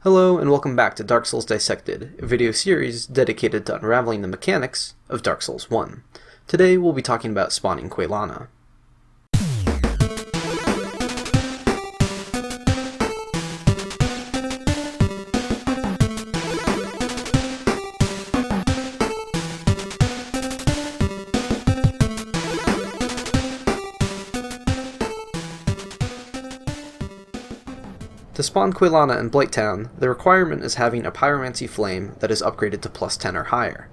Hello and welcome back to Dark Souls Dissected, a video series dedicated to unraveling the mechanics of Dark Souls 1. Today we'll be talking about spawning Quelana. To spawn Quelana in Blighttown, the requirement is having a pyromancy flame that is upgraded to plus 10 or higher.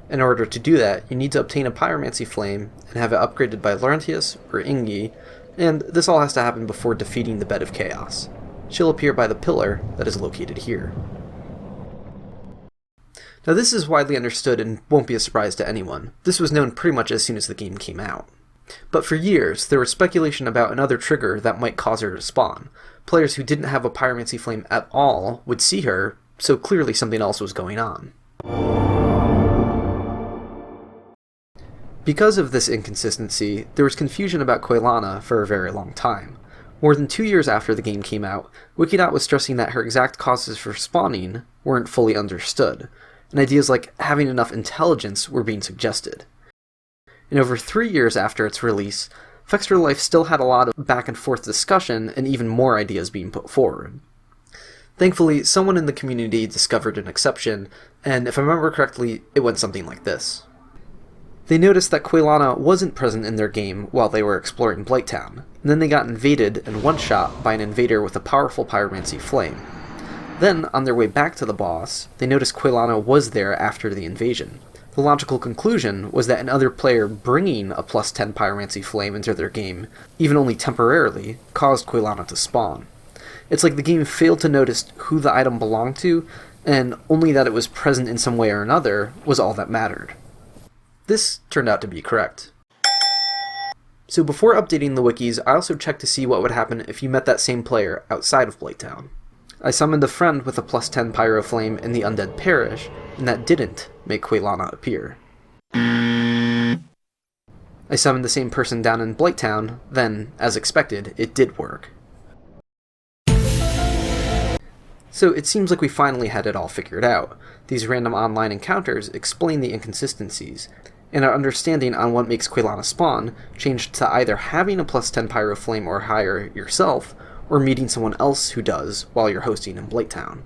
In order to do that, you need to obtain a pyromancy flame and have it upgraded by Laurentius or Ingi, and this all has to happen before defeating the Bed of Chaos. She'll appear by the pillar that is located here. Now this is widely understood and won't be a surprise to anyone. This was known pretty much as soon as the game came out. But for years, there was speculation about another trigger that might cause her to spawn. Players who didn't have a pyromancy flame at all would see her, so clearly something else was going on. Because of this inconsistency, there was confusion about Quelana for a very long time. More than 2 years after the game came out, Wikidot was stressing that her exact causes for spawning weren't fully understood, and ideas like having enough intelligence were being suggested. And over 3 years after its release, Extra Life still had a lot of back and forth discussion and even more ideas being put forward. Thankfully, someone in the community discovered an exception, and if I remember correctly, it went something like this. They noticed that Quelana wasn't present in their game while they were exploring Blighttown, and then they got invaded and one-shot by an invader with a powerful pyromancy flame. Then, on their way back to the boss, they noticed Quelana was there after the invasion. The logical conclusion was that another player bringing a plus 10 pyromancy flame into their game, even only temporarily, caused Quelana to spawn. It's like the game failed to notice who the item belonged to, and only that it was present in some way or another was all that mattered. This turned out to be correct. So before updating the wikis, I also checked to see what would happen if you met that same player outside of Blighttown. I summoned a friend with a plus 10 pyro flame in the Undead Parish, and that didn't make Quelana appear. I summoned the same person down in Blighttown, then, as expected, it did work. So it seems like we finally had it all figured out. These random online encounters explain the inconsistencies, and our understanding on what makes Quelana spawn changed to either having a plus 10 pyro flame or higher yourself, or meeting someone else who does while you're hosting in Blighttown.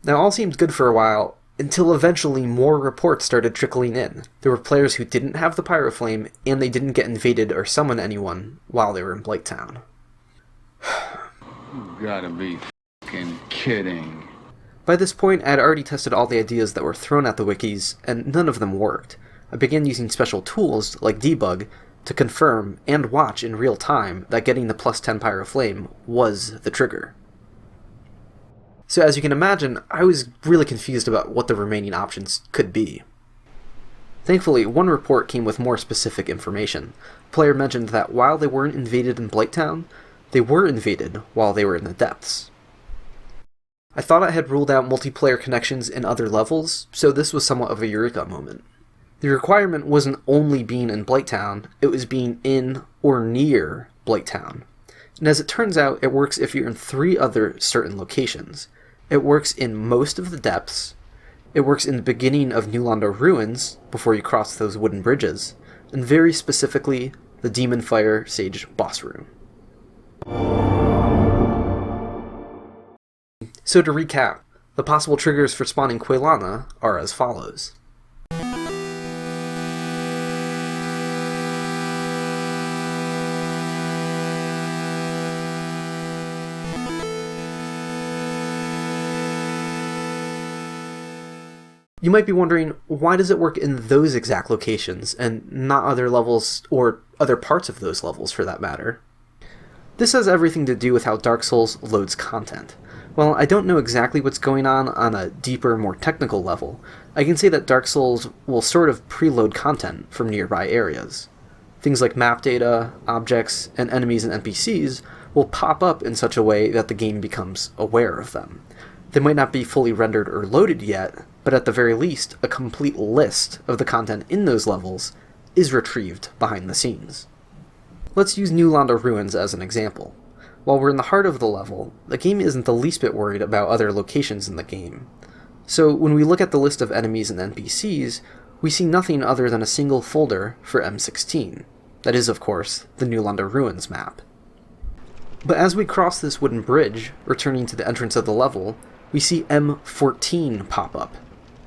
Now all seemed good for a while, until eventually more reports started trickling in. There were players who didn't have the pyro flame, and they didn't get invaded or summon anyone while they were in Blighttown. You gotta be f***ing kidding. By this point, I had already tested all the ideas that were thrown at the wikis, and none of them worked. I began using special tools, like debug, to confirm and watch in real time that getting the plus 10 pyro flame was the trigger. So as you can imagine, I was really confused about what the remaining options could be. Thankfully, one report came with more specific information. The player mentioned that while they weren't invaded in Blighttown, they were invaded while they were in the depths. I thought I had ruled out multiplayer connections in other levels, so this was somewhat of a eureka moment. The requirement wasn't only being in Blighttown, it was being in or near Blighttown. And as it turns out, it works if you're in 3 other certain locations. It works in most of the depths, it works in the beginning of New Londo Ruins, before you cross those wooden bridges, and very specifically, the Demon Fire Sage boss room. So to recap, the possible triggers for spawning Quelana are as follows. You might be wondering, why does it work in those exact locations, and not other levels, or other parts of those levels for that matter? This has everything to do with how Dark Souls loads content. While I don't know exactly what's going on a deeper, more technical level, I can say that Dark Souls will sort of preload content from nearby areas. Things like map data, objects, and enemies and NPCs will pop up in such a way that the game becomes aware of them. They might not be fully rendered or loaded yet, but at the very least, a complete list of the content in those levels is retrieved behind the scenes. Let's use New Londo Ruins as an example. While we're in the heart of the level, the game isn't the least bit worried about other locations in the game. So when we look at the list of enemies and NPCs, we see nothing other than a single folder for M16. That is, of course, the New London Ruins map. But as we cross this wooden bridge, returning to the entrance of the level, we see M14 pop up.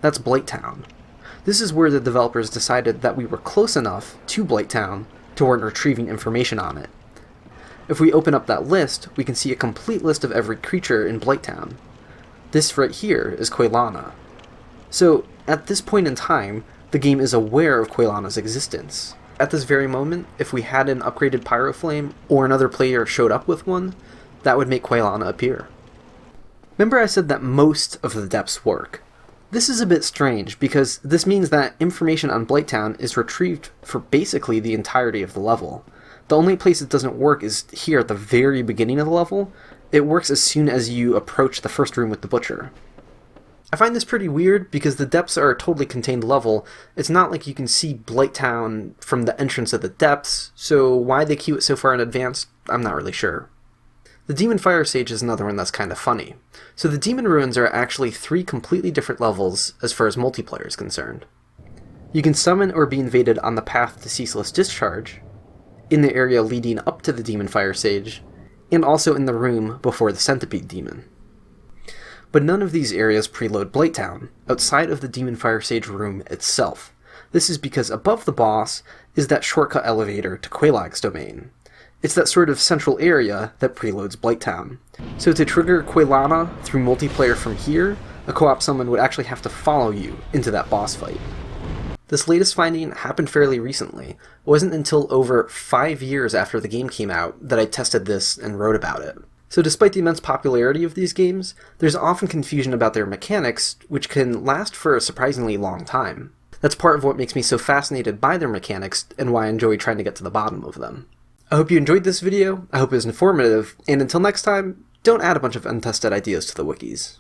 That's Blighttown. This is where the developers decided that we were close enough to Blighttown to warrant retrieving information on it. If we open up that list, we can see a complete list of every creature in Blighttown. This right here is Quelana. So, at this point in time, the game is aware of Quelana's existence. At this very moment, if we had an upgraded Pyroflame, or another player showed up with one, that would make Quelana appear. Remember I said that most of the depths work. This is a bit strange, because this means that information on Blighttown is retrieved for basically the entirety of the level. The only place it doesn't work is here at the very beginning of the level. It works as soon as you approach the first room with the Butcher. I find this pretty weird because the depths are a totally contained level. It's not like you can see Blighttown from the entrance of the depths, so why they queue it so far in advance, I'm not really sure. The Demon Fire Sage is another one that's kind of funny. So the Demon Ruins are actually 3 completely different levels as far as multiplayer is concerned. You can summon or be invaded on the path to Ceaseless Discharge, in the area leading up to the Demon Fire Sage, and also in the room before the Centipede Demon. But none of these areas preload Blighttown, outside of the Demon Fire Sage room itself. This is because above the boss is that shortcut elevator to Quelaag's domain. It's that sort of central area that preloads Blighttown. So to trigger Quelana through multiplayer from here, a co-op summon would actually have to follow you into that boss fight. This latest finding happened fairly recently. It wasn't until over 5 years after the game came out that I tested this and wrote about it. So despite the immense popularity of these games, there's often confusion about their mechanics, which can last for a surprisingly long time. That's part of what makes me so fascinated by their mechanics, and why I enjoy trying to get to the bottom of them. I hope you enjoyed this video, I hope it was informative, and until next time, don't add a bunch of untested ideas to the wikis.